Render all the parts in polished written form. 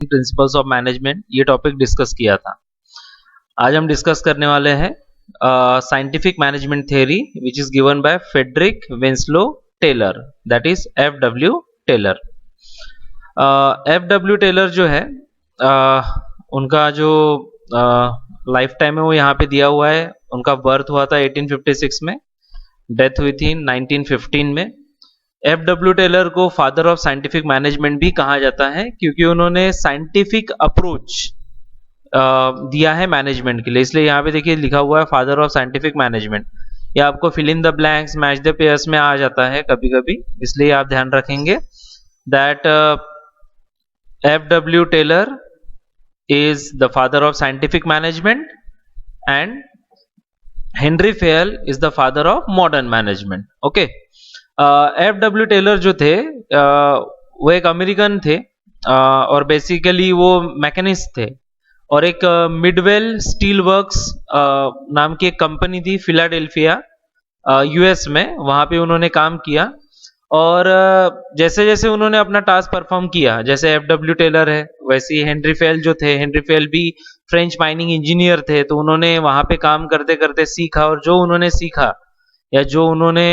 Principles of management ये topic discuss किया था। आज हम डिस्कस करने वाले हैं scientific management theory which is given by Frederick Winslow Taylor, that is F W. Taylor. F W. Taylor जो है उनका जो लाइफ टाइम है वो यहाँ पे दिया हुआ है। उनका बर्थ हुआ था 1856 में, डेथ हुई थी 1915 में। एफ.डब्ल्यू. टेलर को फादर ऑफ साइंटिफिक मैनेजमेंट भी कहा जाता है क्योंकि उन्होंने साइंटिफिक अप्रोच दिया है मैनेजमेंट के लिए, इसलिए यहाँ पे देखिए लिखा हुआ है फादर ऑफ साइंटिफिक मैनेजमेंट। या आपको fill in the blanks, match the pairs में आ जाता है कभी कभी, इसलिए आप ध्यान रखेंगे that F W. Taylor is the father of scientific management and Henry Fayol is the father of modern management. Okay, F W. Taylor जो थे वो एक अमेरिकन थे और बेसिकली वो मैकेनिस्ट थे और एक मिडवेल स्टील वर्क्स नाम की एक कंपनी थी फिलाडेल्फिया यूएस में, वहां पे उन्होंने काम किया। और जैसे जैसे उन्होंने अपना टास्क परफॉर्म किया, जैसे एफ.डब्ल्यू. टेलर है वैसे ही हेनरी फेयल जो थे, हेनरी फेयल भी फ्रेंच माइनिंग इंजीनियर थे, तो उन्होंने वहां पे काम करते करते सीखा और जो उन्होंने सीखा या जो उन्होंने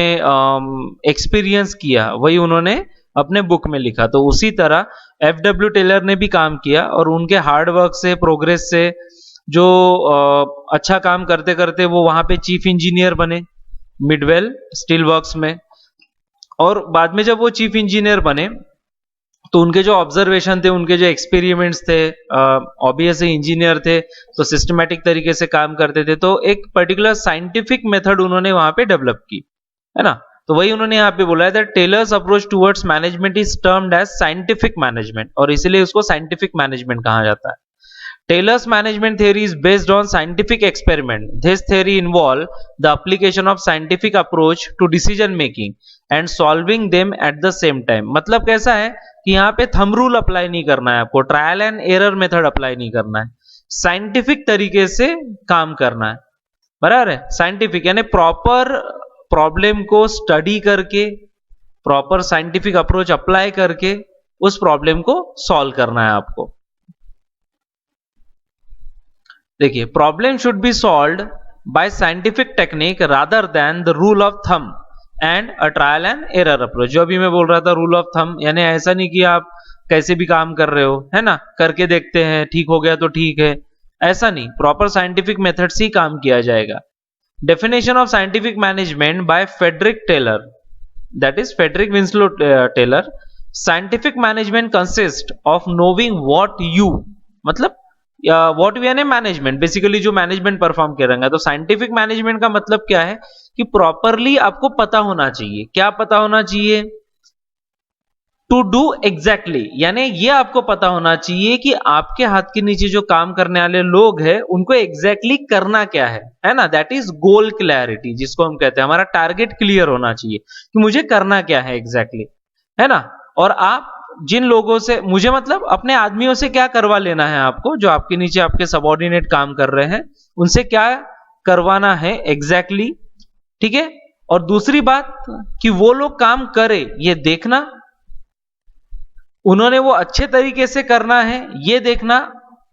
एक्सपीरियंस किया वही उन्होंने अपने बुक में लिखा। तो उसी तरह एफ.डब्ल्यू. टेलर ने भी काम किया और उनके हार्ड वर्क से, प्रोग्रेस से जो अच्छा काम करते करते वो वहां पे चीफ इंजीनियर बने मिडवेल स्टील वर्क्स में। और बाद में जब वो चीफ इंजीनियर बने तो उनके जो ऑब्जर्वेशन थे, उनके जो एक्सपेरिमेंट्स थे, ऑब्वियसली इंजीनियर थे तो सिस्टमैटिक तरीके से काम करते थे, तो एक पर्टिकुलर साइंटिफिक मेथड उन्होंने वहां पे डेवलप की, है ना। तो वही उन्होंने यहाँ पे बोला है that Taylor's approach towards management is termed as scientific management, और इसीलिए उसको साइंटिफिक मैनेजमेंट कहा जाता है। Taylor's management theory is based on scientific experiment. This theory involve the application of scientific approach to decision making and solving them at the same time. मतलब कैसा है कि यहाँ पे थंब रूल अप्लाई नहीं करना है आपको, trial and error method apply नहीं करना है, साइंटिफिक तरीके से काम करना है, बराबर है। साइंटिफिक यानी प्रॉपर प्रॉब्लम को स्टडी करके, प्रॉपर साइंटिफिक अप्रोच अप्लाई करके उस प्रॉब्लम को सॉल्व करना है आपको। देखिए, problem should be solved bye scientific technique rather than the rule of thumb and a trial and error approach. जो अभी मैं बोल रहा था रूल ऑफ थंब, यानी ऐसा नहीं कि आप कैसे भी काम कर रहे हो, है ना, करके देखते हैं ठीक हो गया तो ठीक है, ऐसा नहीं, प्रॉपर साइंटिफिक मेथड से ही काम किया जाएगा। Definition of scientific management by Frederick Taylor, that is Frederick Winslow Taylor. Scientific management consist of knowing what you, मतलब व्हाट वी यानी मैनेजमेंट, बेसिकली जो मैनेजमेंट परफॉर्म करेंगे। तो साइंटिफिक मैनेजमेंट का मतलब क्या है कि प्रॉपरली आपको पता होना चाहिए। क्या पता होना चाहिए? टू डू एग्जैक्टली, यानी ये आपको पता होना चाहिए कि आपके हाथ के नीचे जो काम करने वाले लोग हैं उनको एग्जैक्टली करना क्या है ना। दैट इज गोल क्लैरिटी, जिसको हम कहते हैं, हमारा टारगेट क्लियर होना चाहिए कि मुझे करना क्या है एग्जैक्टली, है ना। और आप जिन लोगों से, मुझे मतलब अपने आदमियों से क्या करवा लेना है आपको, जो आपके नीचे आपके सबऑर्डिनेट काम कर रहे हैं, उनसे क्या करवाना है एग्जैक्टली, ठीक है। और दूसरी बात कि वो लोग काम करे ये देखना, उन्होंने वो अच्छे तरीके से करना है ये देखना,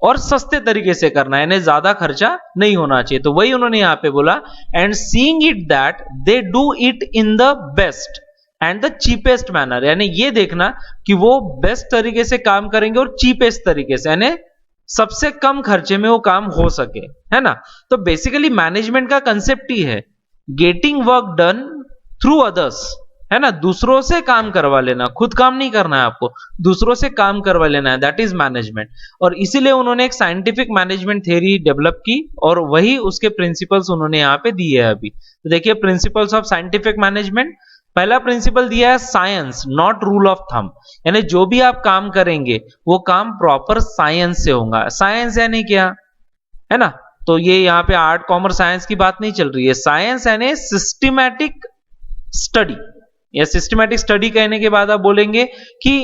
और सस्ते तरीके से करना है, यानी ज्यादा खर्चा नहीं होना चाहिए। तो वही उन्होंने यहां पे बोला, and seeing it that they do it in the best and the cheapest manner, यानी ये देखना कि वो बेस्ट तरीके से काम करेंगे और चीपेस्ट तरीके से, यानी सबसे कम खर्चे में वो काम हो सके, है ना। तो बेसिकली मैनेजमेंट का कंसेप्ट ही है getting work done through others, है ना, दूसरों से काम करवा लेना, खुद काम नहीं करना है आपको, दूसरों से काम करवा लेना है, दैट इज मैनेजमेंट। और इसीलिए उन्होंने एक साइंटिफिक मैनेजमेंट थ्योरी डेवलप की और वही उसके प्रिंसिपल्स उन्होंने यहाँ पे दिए हैं अभी। तो देखिए, प्रिंसिपल्स ऑफ साइंटिफिक मैनेजमेंट, पहला प्रिंसिपल दिया है science not rule of thumb, यानी जो भी आप काम करेंगे वो काम प्रॉपर साइंस से होगा। साइंस यानी क्या, है ना, तो ये यहाँ पे आर्ट कॉमर्स साइंस की बात नहीं चल रही है। साइंस यानी सिस्टमैटिक स्टडी, या सिस्टमैटिक स्टडी कहने के बाद आप बोलेंगे कि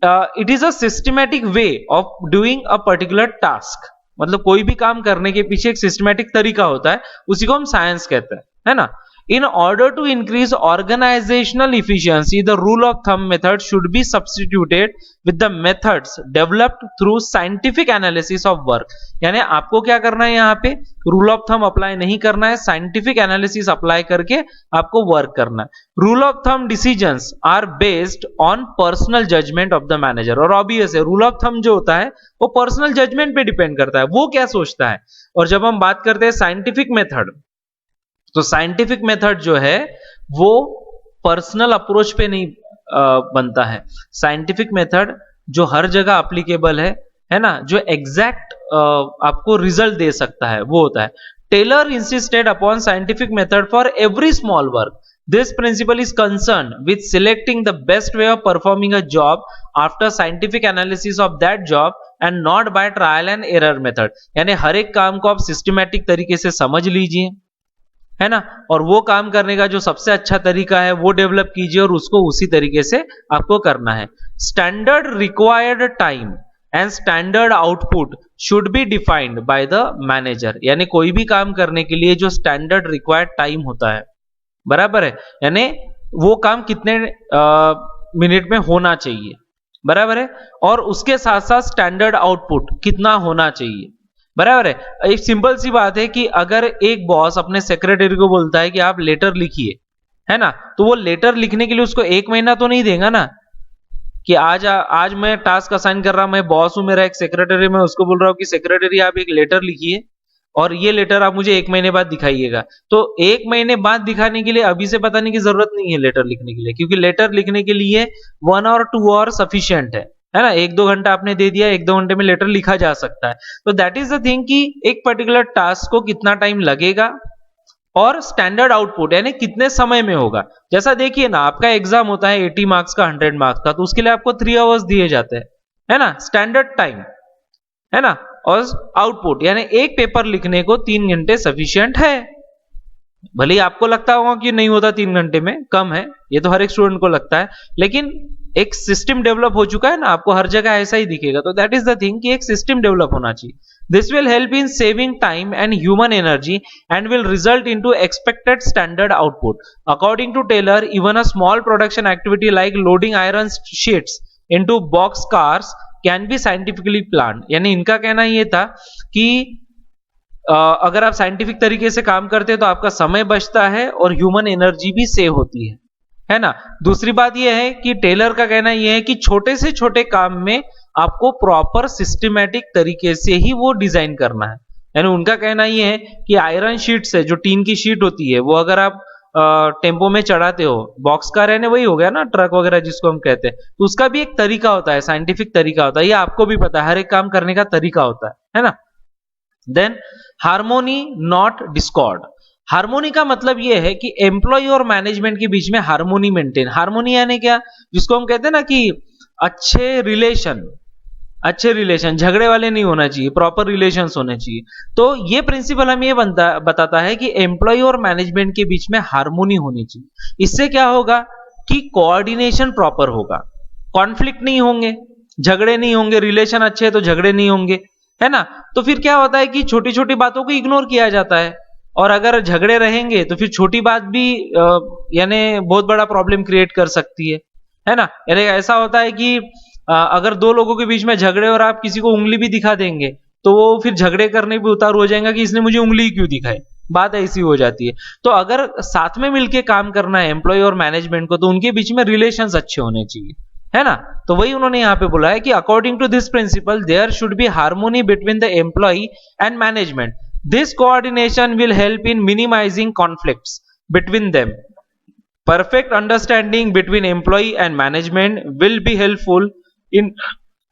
it is a systematic way of doing a particular task, मतलब कोई भी काम करने के पीछे एक सिस्टमैटिक तरीका होता है, उसी को हम साइंस कहते हैं, है ना। In order to increase organizational efficiency, the rule of thumb method should be substituted with the methods developed through scientific analysis of work. यानी आपको क्या करना है, यहाँ पे रूल ऑफ थंब अप्लाई नहीं करना है, साइंटिफिक एनालिसिस अप्लाई करके आपको वर्क करना है। Rule of thumb decisions are based on personal judgement of the manager, और ऑब्वियस है रूल ऑफ थंब जो होता है वो पर्सनल जजमेंट पे डिपेंड करता है, वो क्या सोचता है। और जब हम बात करते हैं साइंटिफिक मेथड, तो साइंटिफिक मेथड जो है वो पर्सनल अप्रोच पे नहीं बनता है। साइंटिफिक मेथड जो हर जगह अप्लीकेबल है ना, जो एग्जैक्ट आपको रिजल्ट दे सकता है, वो होता है। Taylor insisted upon scientific method for every small work. This principle is concerned with selecting the best way of performing a job after scientific analysis of that job and not by trial and error method। यानी हर एक काम को आप systematic तरीके से समझ लीजिए, है ना, और वो काम करने का जो सबसे अच्छा तरीका है वो डेवलप कीजिए और उसको उसी तरीके से आपको करना है। Standard required time and standard output should be defined by the manager. यानी कोई भी काम करने के लिए जो स्टैंडर्ड रिक्वायर्ड टाइम होता है, बराबर है, यानी वो काम कितने मिनट में होना चाहिए, बराबर है, और उसके साथ साथ स्टैंडर्ड आउटपुट कितना होना चाहिए, बराबर है। एक सिंपल सी बात है कि अगर एक बॉस अपने सेक्रेटरी को बोलता है कि आप लेटर लिखिए, है ना, तो वो लेटर लिखने के लिए उसको 1 महीना तो नहीं देगा ना, कि आज मैं टास्क असाइन कर रहा हूं, मैं बॉस हूं, मेरा एक सेक्रेटरी, मैं उसको बोल रहा हूं कि सेक्रेटरी आप एक लेटर लिखिए और ये लेटर आप मुझे 1 महीने बाद दिखाइएगा। तो 1 महीने बाद दिखाने के लिए अभी से बताने की जरूरत नहीं है लेटर लिखने के लिए, क्योंकि लेटर लिखने के लिए 1 और 2 आवर सफिशियंट है ना। 1-2 घंटा आपने दे दिया, 1-2 घंटे में लेटर लिखा जा सकता है। तो दैट इज द थिंग कि एक पर्टिकुलर टास्क को कितना टाइम लगेगा और स्टैंडर्ड आउटपुट यानी कितने समय में होगा। जैसा देखिए ना, आपका एग्जाम होता है 80 मार्क्स का, 100 मार्क्स का, तो उसके लिए आपको 3 आवर्स दिए जाते हैं, है ना, स्टैंडर्ड टाइम, है ना, और आउटपुट यानी एक पेपर लिखने को 3 घंटे सफिशिएंट है। भले ही आपको लगता होगा कि नहीं होता 3 घंटे में, कम है, ये तो हर एक स्टूडेंट को लगता है, लेकिन एक सिस्टम डेवलप हो चुका है ना, आपको हर जगह ऐसा ही दिखेगा। तो दैट इज द थिंग कि एक सिस्टम डेवलप होना चाहिए। This will help in saving time and human energy and will result into expected standard output. According to Taylor, even a small production activity like loading iron sheets into box cars can be scientifically plan. यानी इनका कहना ये था कि अगर आप scientific तरीके से काम करते हैं तो आपका समय बचता है और ह्यूमन एनर्जी भी सेव होती है ना। दूसरी बात यह है कि टेलर का कहना यह है कि छोटे से छोटे काम में आपको प्रॉपर सिस्टमैटिक तरीके से ही वो डिजाइन करना है। यानी उनका कहना यह है कि आयरन शीट से, जो टीन की शीट होती है, वो अगर आप टेम्पो में चढ़ाते हो, बॉक्स कार है वही हो गया ना, ट्रक वगैरह जिसको हम कहते हैं, तो उसका भी एक तरीका होता है, साइंटिफिक तरीका होता है, ये आपको भी पता है, हर एक काम करने का तरीका होता है ना। Then harmony not discord. Harmony का मतलब यह है कि एम्प्लॉय और मैनेजमेंट के बीच में हार्मोनी मेंटेन। हार्मोनी यानी क्या, जिसको हम कहते हैं ना कि अच्छे रिलेशन, झगड़े वाले नहीं होना चाहिए, प्रॉपर रिलेशंस होने चाहिए। तो ये प्रिंसिपल हमें ये बताता है कि एम्प्लॉय और मैनेजमेंट के बीच में हार्मोनी होनी चाहिए। इससे क्या होगा कि कोऑर्डिनेशन प्रॉपर होगा, कॉन्फ्लिक्ट नहीं होंगे, झगड़े नहीं होंगे, रिलेशन अच्छे है तो झगड़े नहीं होंगे, है ना। तो फिर क्या होता है कि छोटी छोटी बातों को इग्नोर किया जाता है, और अगर झगड़े रहेंगे तो फिर छोटी बात भी यानी बहुत बड़ा प्रॉब्लम क्रिएट कर सकती है ना। यानी ऐसा होता है कि अगर 2 लोगों के बीच में झगड़े और आप किसी को उंगली भी दिखा देंगे तो वो फिर झगड़े करने पे उतारू हो जाएगा कि इसने मुझे उंगली क्यों दिखाई, बात ऐसी हो जाती है। तो अगर साथ में मिलके काम करना है एम्प्लॉय और मैनेजमेंट को, तो उनके बीच में रिलेशंस अच्छे होने चाहिए, है ना। तो वही उन्होंने यहाँ पे बोला है कि according to this principle there should be harmony between the employ and management. This coordination will help in minimizing conflicts between them. Perfect understanding between employee and management will be helpful in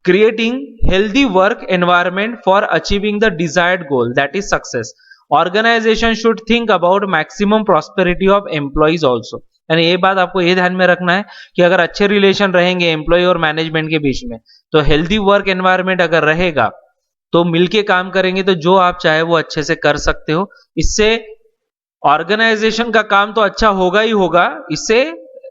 creating healthy work environment for achieving the desired goal, that is success. Organization should think about maximum prosperity of employees also. यानी ये बात आपको ये ध्यान में रखना है कि अगर अच्छे रिलेशन रहेंगे एम्प्लॉय और मैनेजमेंट के बीच में, तो हेल्दी वर्क एनवायरनमेंट अगर रहेगा तो मिलके काम करेंगे तो जो आप चाहे वो अच्छे से कर सकते हो। इससे ऑर्गेनाइजेशन का काम तो अच्छा होगा ही होगा, इससे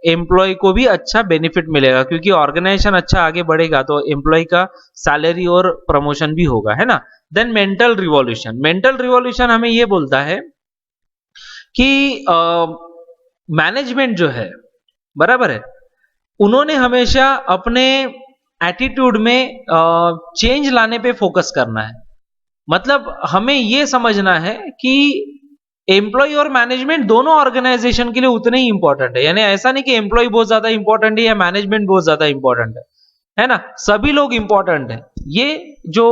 एम्प्लॉय को भी अच्छा बेनिफिट मिलेगा, क्योंकि ऑर्गेनाइजेशन अच्छा आगे बढ़ेगा तो एम्प्लॉय का सैलरी और प्रमोशन भी होगा, है ना। Then mental revolution. Mental revolution हमें यह बोलता है कि मैनेजमेंट जो है, बराबर है, उन्होंने हमेशा अपने एटीट्यूड में चेंज लाने पे फोकस करना है। मतलब हमें यह समझना है कि एम्प्लॉय और मैनेजमेंट दोनों ऑर्गेनाइजेशन के लिए उतने ही इंपॉर्टेंट है। यानी ऐसा नहीं कि एम्प्लॉय बहुत ज्यादा इंपॉर्टेंट है या मैनेजमेंट बहुत ज्यादा इंपॉर्टेंट है ना, सभी लोग इंपॉर्टेंट है। ये जो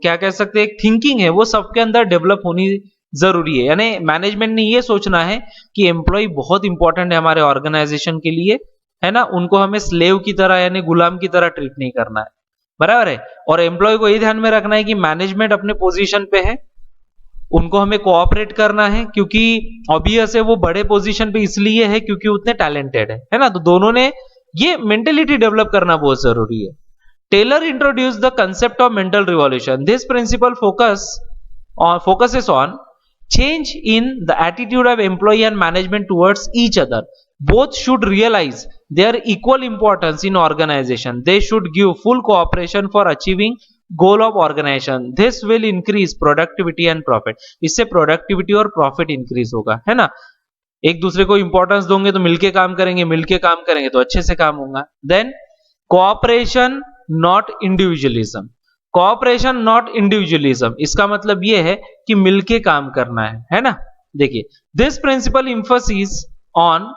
क्या कह सकते हैं, एक थिंकिंग है, वो सबके अंदर डेवलप होनी जरूरी है। यानी मैनेजमेंट ने ये सोचना है कि एम्प्लॉय बहुत इंपॉर्टेंट है हमारे ऑर्गेनाइजेशन के लिए, है ना, उनको हमें स्लेव की तरह यानी गुलाम की तरह ट्रीट नहीं करना है, बराबर है। और एम्प्लॉय को ये ध्यान में रखना है कि मैनेजमेंट अपने पोजीशन पे है, उनको हमें कोऑपरेट करना है, क्योंकि ऑब्वियस है वो बड़े पोजीशन पे इसलिए है क्योंकि उतने टैलेंटेड है ना। तो दोनों ने ये मेंटेलिटी डेवलप करना बहुत जरूरी है। Taylor introduce the concept of mental revolution. This principle focuses on change in the attitude of employee and management towards each other. Both should realize their equal importance in organization. They should give full cooperation for achieving goal of organization. This will increase productivity and profit. इससे productivity और profit increase होगा, है ना। एक दूसरे को importance दोगे तो मिलके काम करेंगे, मिलके काम करेंगे तो अच्छे से काम होगा। Then cooperation not individualism. Cooperation not individualism, इसका मतलब यह है कि मिलके काम करना है ना। देखिए, this principle emphasis on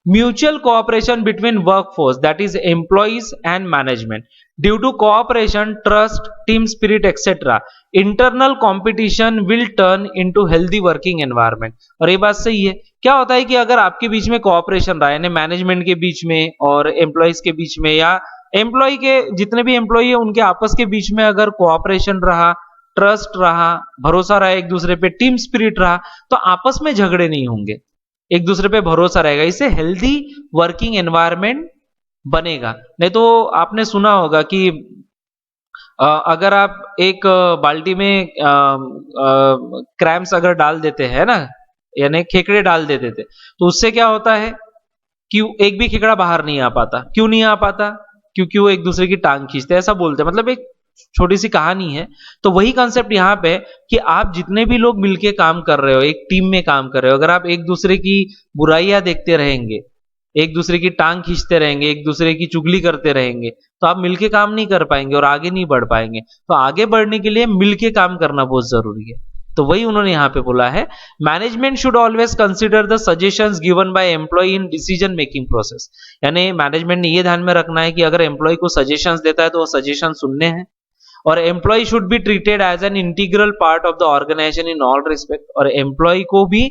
mutual cooperation between workforce, that is employees and management. Due to cooperation, trust, team spirit, etc., internal competition will turn into healthy working environment. और ये बात सही है। क्या होता है कि अगर आपके बीच में कोऑपरेशन रहा, यानी मैनेजमेंट के बीच में और एम्प्लॉइज के बीच में, या एम्प्लॉय के जितने भी एम्प्लॉय है उनके आपस के बीच में अगर कोऑपरेशन रहा, ट्रस्ट रहा, भरोसा रहा एक दूसरे पे, टीम स्पिरिट रहा, तो आपस में झगड़े नहीं होंगे, एक दूसरे पे भरोसा रहेगा। इससे हेल्दी वर्किंग एनवायरनमेंट बनेगा। नहीं तो आपने सुना होगा कि अगर आप एक बाल्टी में क्रैम्स अगर डाल देते हैं ना, यानी खेकड़े डाल देते थे, तो उससे क्या होता है कि एक भी खेकड़ा बाहर नहीं आ पाता। क्यों नहीं आ पाता? क्योंकि वो एक दूसरे की टांग खींचते, ऐसा बोलते हैं। मतलब एक छोटी सी कहानी है। तो वही कॉन्सेप्ट यहाँ पे कि आप जितने भी लोग मिलके काम कर रहे हो, एक टीम में काम कर रहे हो, अगर आप एक दूसरे की बुराइयां देखते रहेंगे, एक दूसरे की टांग खींचते रहेंगे, एक दूसरे की चुगली करते रहेंगे, तो आप मिलके काम नहीं कर पाएंगे और आगे नहीं बढ़ पाएंगे। तो आगे बढ़ने के लिए मिलके काम करना बहुत जरूरी है। तो वही उन्होंने यहाँ पे बोला है, management should always consider the suggestions given by employ in decision making process. यानी मैनेजमेंट ने ये ध्यान में रखना है कि अगर एम्प्लॉय को सजेशंस देता है तो वो सजेशन सुनने हैं। और employ should be treated as an integral part of the organization in all respect. और एम्प्लॉय को भी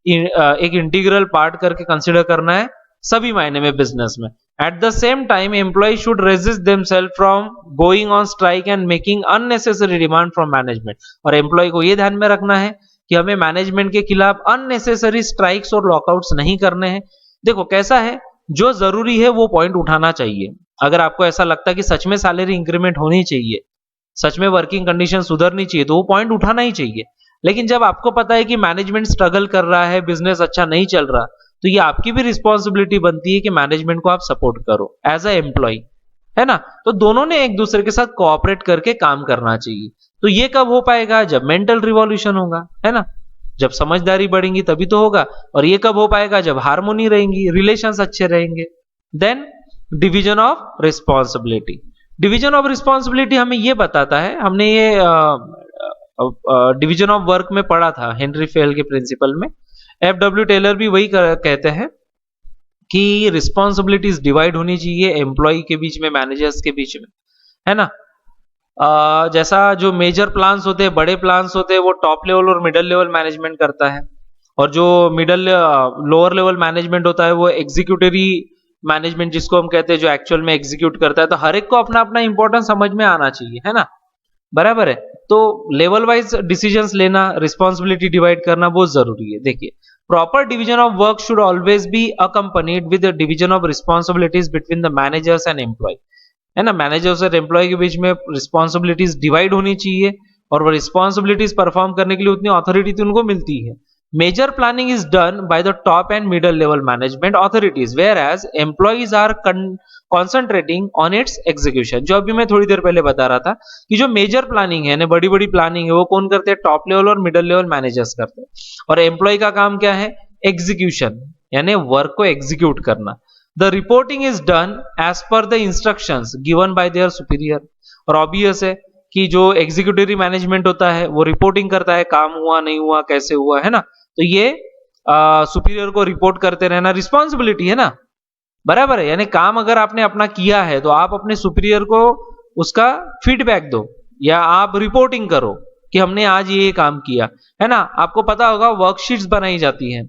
एक इंटीग्रल पार्ट करके कंसिडर करना है सभी मायने में बिजनेस में। At the same time employ should resist themselves from going on strike and making unnecessary demand from management. और एम्प्लॉय को यह ध्यान में रखना है कि हमें मैनेजमेंट के खिलाफ अननेसेसरी स्ट्राइक्स और लॉकआउट्स नहीं करने हैं। देखो कैसा है, जो जरूरी है वो पॉइंट उठाना चाहिए। अगर आपको ऐसा लगता है कि सच में सैलरी इंक्रीमेंट होनी चाहिए, सच में वर्किंग कंडीशन सुधरनी चाहिए, तो वो पॉइंट उठाना ही चाहिए। लेकिन जब आपको पता है कि मैनेजमेंट स्ट्रगल कर रहा है, बिजनेस अच्छा नहीं चल रहा, तो ये आपकी भी रिस्पॉन्सिबिलिटी बनती है कि मैनेजमेंट को आप सपोर्ट करो एज अ एम्प्लॉय, है ना। तो दोनों ने एक दूसरे के साथ कोऑपरेट करके काम करना चाहिए। तो ये कब हो पाएगा? जब मेंटल रिवॉल्यूशन होगा, है ना, जब समझदारी बढ़ेंगी तभी तो होगा। और ये कब हो पाएगा? जब हार्मोनी रहेंगी, रिलेशंस अच्छे रहेंगे। Then division of responsibility. Division of responsibility हमें ये बताता है, हमने ये डिवीजन ऑफ वर्क में पढ़ा था हेनरी फेल के प्रिंसिपल में। एफडब्ल्यू टेलर भी वही कहते हैं कि रिस्पॉन्सिबिलिटीज डिवाइड होनी चाहिए एम्प्लॉय के बीच में, मैनेजर्स के बीच में, है ना। जैसा जो मेजर प्लान्स होते हैं, बड़े प्लान्स होते हैं, वो टॉप लेवल और मिडिल लेवल मैनेजमेंट करता है। और जो लोअर लेवल मैनेजमेंट होता है वो एग्जीक्यूटिव मैनेजमेंट जिसको हम कहते हैं, जो एक्चुअल में एग्जीक्यूट करता है। तो हर एक को अपना अपना इंपॉर्टेंस समझ में आना चाहिए, है ना, बराबर है। तो लेवल वाइज डिसीजंस लेना, रिस्पॉन्सिबिलिटी डिवाइड करना बहुत जरूरी है। देखिए, proper division of work should always be accompanied with division of responsibilities between the managers and employ, है ना। मैनेजर्स और एम्प्लॉय के बीच में रिस्पॉन्सिबिलिटीज डिवाइड होनी चाहिए और वो रिस्पॉन्सिबिलिटीज परफॉर्म करने के लिए उतनी अथॉरिटी तो उनको मिलती है। Major planning is done by the top and middle level management authorities, whereas employees are concentrating on its execution. जो अभी मैं थोड़ी देर पहले बता रहा था कि जो मेजर प्लानिंग है, बड़ी बड़ी प्लानिंग है, वो कौन करते हैं? टॉप लेवल और मिडिल लेवल मैनेजर्स करते हैं। और एम्प्लॉय का काम क्या है? एग्जीक्यूशन। यानी वर्क को एग्जीक्यूट करना। The reporting is done as per the instructions given by their superior. और ऑब्वियस है कि जो एग्जीक्यूटिव मैनेजमेंट होता है वो रिपोर्टिंग करता है, काम हुआ नहीं हुआ कैसे हुआ, है ना। तो ये सुपीरियर को रिपोर्ट करते रहना रिस्पॉन्सिबिलिटी है ना, बराबर है। यानी काम अगर आपने अपना किया है तो आप अपने सुपीरियर को उसका फीडबैक दो या आप रिपोर्टिंग करो कि हमने आज ये काम किया, है ना। आपको पता होगा वर्कशीट्स बनाई जाती हैं,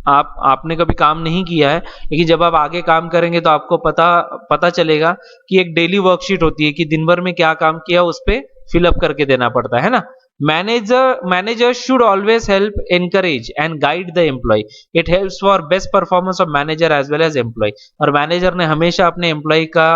आपने कभी काम नहीं किया है लेकिन जब आप आगे काम करेंगे तो आपको पता चलेगा कि एक डेली वर्कशीट होती है कि दिन भर में क्या काम किया उस पे फिलअप करके देना पड़ता है ना। Manager should always help encourage and guide the employ. It helps for best performance of manager as well as employ. और मैनेजर ने हमेशा अपने एम्प्लॉय का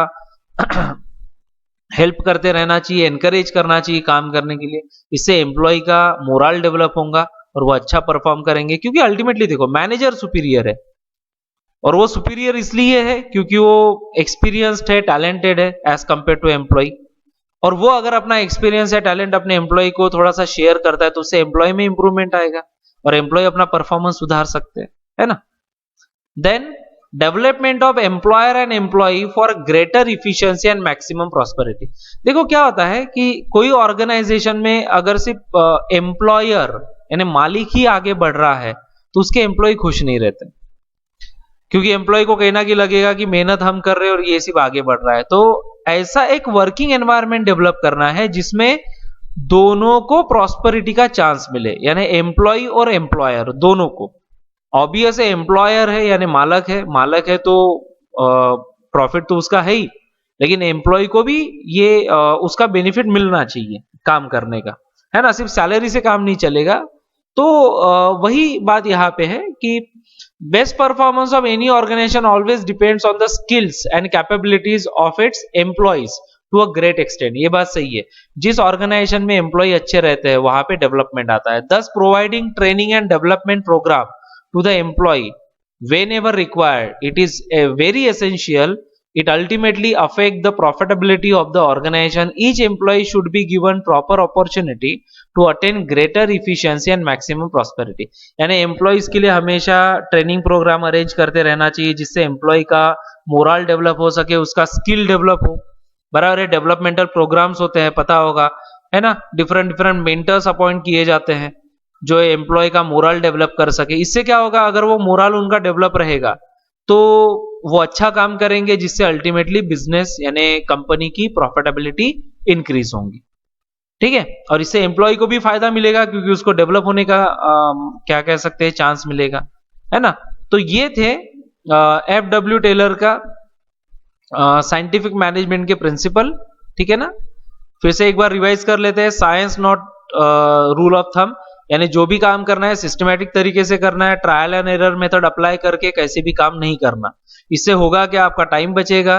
हेल्प करते रहना चाहिए, एनकरेज करना चाहिए काम करने के लिए। इससे एम्प्लॉय का मोरल डेवलप होगा और वो अच्छा परफॉर्म करेंगे, क्योंकि अल्टीमेटली देखो मैनेजर सुपीरियर है और वो सुपीरियर इसलिए है क्योंकि वो एक्सपीरियंस्ड है, टैलेंटेड है एज कंपेयर टू एम्प्लॉय। और वो अगर अपना एक्सपीरियंस या टैलेंट अपने एम्प्लॉय को थोड़ा सा शेयर करता है तो उससे एम्प्लॉय में इंप्रूवमेंट आएगा और एम्प्लॉय अपना परफॉर्मेंस सुधार सकते हैं, है ना। Then development of employer and employ for greater efficiency and maximum prosperity. देखो क्या होता है कि कोई ऑर्गेनाइजेशन में अगर सिर्फ एम्प्लॉयर यानी मालिक ही आगे बढ़ रहा है तो उसके एम्प्लॉय खुश नहीं रहते, क्योंकि एम्प्लॉय को कहना कि लगेगा कि मेहनत हम कर रहे हैं और ये सिर्फ आगे बढ़ रहा है। तो ऐसा एक वर्किंग एनवायरनमेंट डेवलप करना है जिसमें दोनों को प्रॉस्पेरिटी का चांस मिले, यानी एम्प्लॉय और एम्प्लॉयर दोनों को। ऑब्वियस है एम्प्लॉयर है यानी मालक है तो प्रॉफिट तो उसका है ही, लेकिन एम्प्लॉय को भी ये उसका बेनिफिट मिलना चाहिए काम करने का, है ना। सिर्फ सैलरी से काम नहीं चलेगा। तो वही बात यहाँ पे है कि best performance of any organization always depends on the skills and capabilities of its employees to a great extent. ये बात सही है, जिस ऑर्गेनाइजेशन में एम्प्लॉय अच्छे रहते हैं वहां पे डेवलपमेंट आता है। Thus providing training and development programme to the employee whenever required, it is a very essential. It ultimately affect the profitability of the organization. Each employee should be given proper opportunity to attain greater efficiency and maximum prosperity. यानी employees के लिए हमेशा training programme arrange करते रहना चाहिए जिससे employ का moral develop हो सके, उसका स्किल डेवलप हो, बराबर है। डेवलपमेंटल प्रोग्राम्स होते हैं, पता होगा, है ना। डिफरेंट मेंटर्स अपॉइंट किए जाते हैं जो एम्प्लॉय का मोरल डेवलप कर सके। इससे क्या होगा, अगर वो मोरल उनका डेवलप रहेगा तो वो अच्छा काम करेंगे जिससे अल्टीमेटली बिजनेस यानी कंपनी की प्रॉफिटेबिलिटी इंक्रीज होंगी, ठीक है। और इससे एम्प्लॉय को भी फायदा मिलेगा क्योंकि उसको डेवलप होने का क्या कह सकते हैं चांस मिलेगा, है ना। तो ये थे FW टेलर का साइंटिफिक मैनेजमेंट के प्रिंसिपल, ठीक है ना। फिर से एक बार रिवाइज कर लेते हैं। Science not rule of thumb, यानी जो भी काम करना है सिस्टमैटिक तरीके से करना है, trial and error method apply करके कैसे भी काम नहीं करना। इससे होगा कि आपका टाइम बचेगा,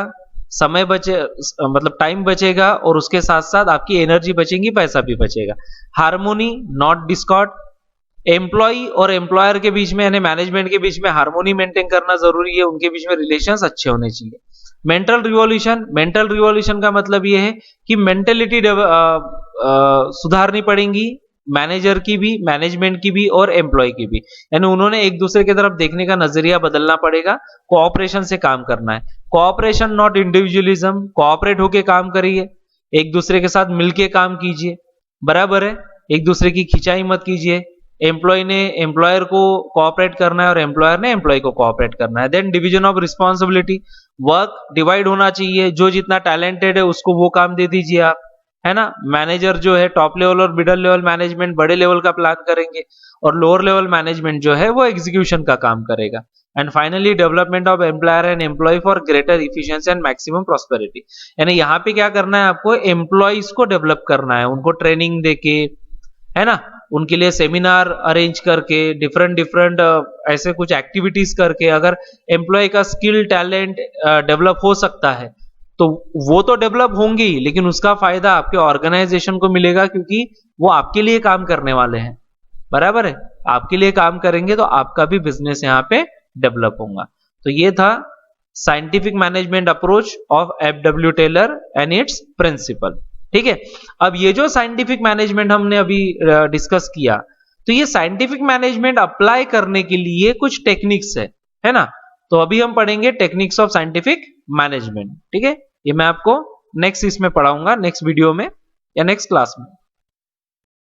समय बचे, मतलब टाइम बचेगा और उसके साथ साथ आपकी एनर्जी बचेगी, पैसा भी बचेगा। हार्मोनी नॉट डिस्कॉर्ड, एम्प्लॉय और एम्प्लॉयर के बीच में यानी मैनेजमेंट के बीच में हार्मोनी मेंटेन करना जरूरी है, उनके बीच में रिलेशंस अच्छे होने चाहिए। मेंटल रिवॉल्यूशन का मतलब यह है कि मेंटेलिटी सुधारनी पड़ेगी, मैनेजर की भी, मैनेजमेंट की भी और एम्प्लॉय की भी। यानी उन्होंने एक दूसरे की तरफ देखने का नजरिया बदलना पड़ेगा। कोऑपरेशन से काम करना है, कोऑपरेशन नॉट इंडिविजुअलिज्म। कोऑपरेट होके काम करिए, एक दूसरे के साथ मिलके काम कीजिए, बराबर है। एक दूसरे की खिंचाई मत कीजिए। एम्प्लॉय ने एम्प्लॉयर को कोऑपरेट करना है और एम्प्लॉयर ने एम्प्लॉय को कोऑपरेट करना है। Then division of responsibility, work divide होना चाहिए, जो जितना टैलेंटेड है उसको वो काम दे दीजिए आप, है ना। मैनेजर जो है टॉप लेवल और मिडिल लेवल मैनेजमेंट बड़े लेवल का प्लान करेंगे और लोअर लेवल मैनेजमेंट जो है वो एग्जीक्यूशन का काम करेगा। And finally development of employer and employ for greater efficiency and maximum prosperity. यानी यहाँ पे क्या करना है, आपको एम्प्लॉयज को डेवलप करना है, उनको ट्रेनिंग देके, है ना, उनके लिए सेमिनार अरेंज करके, डिफरेंट ऐसे कुछ एक्टिविटीज करके अगर एम्प्लॉय का स्किल टैलेंट डेवलप हो सकता है तो वो तो डेवलप होंगी, लेकिन उसका फायदा आपके ऑर्गेनाइजेशन को मिलेगा क्योंकि वो आपके लिए काम करने वाले हैं, बराबर है। आपके लिए काम करेंगे तो आपका भी बिजनेस यहाँ पे डेवलप होगा। तो ये था scientific management approach of FW Taylor and its principle, ठीक है। अब ये जो साइंटिफिक मैनेजमेंट हमने अभी डिस्कस किया, तो ये साइंटिफिक मैनेजमेंट अप्लाई करने के लिए कुछ टेक्निक्स है, है ना। तो अभी हम पढ़ेंगे टेक्निक्स ऑफ साइंटिफिक मैनेजमेंट, ठीक है। ये मैं आपको नेक्स्ट इसमें पढ़ाऊंगा, नेक्स्ट वीडियो में या नेक्स्ट क्लास में।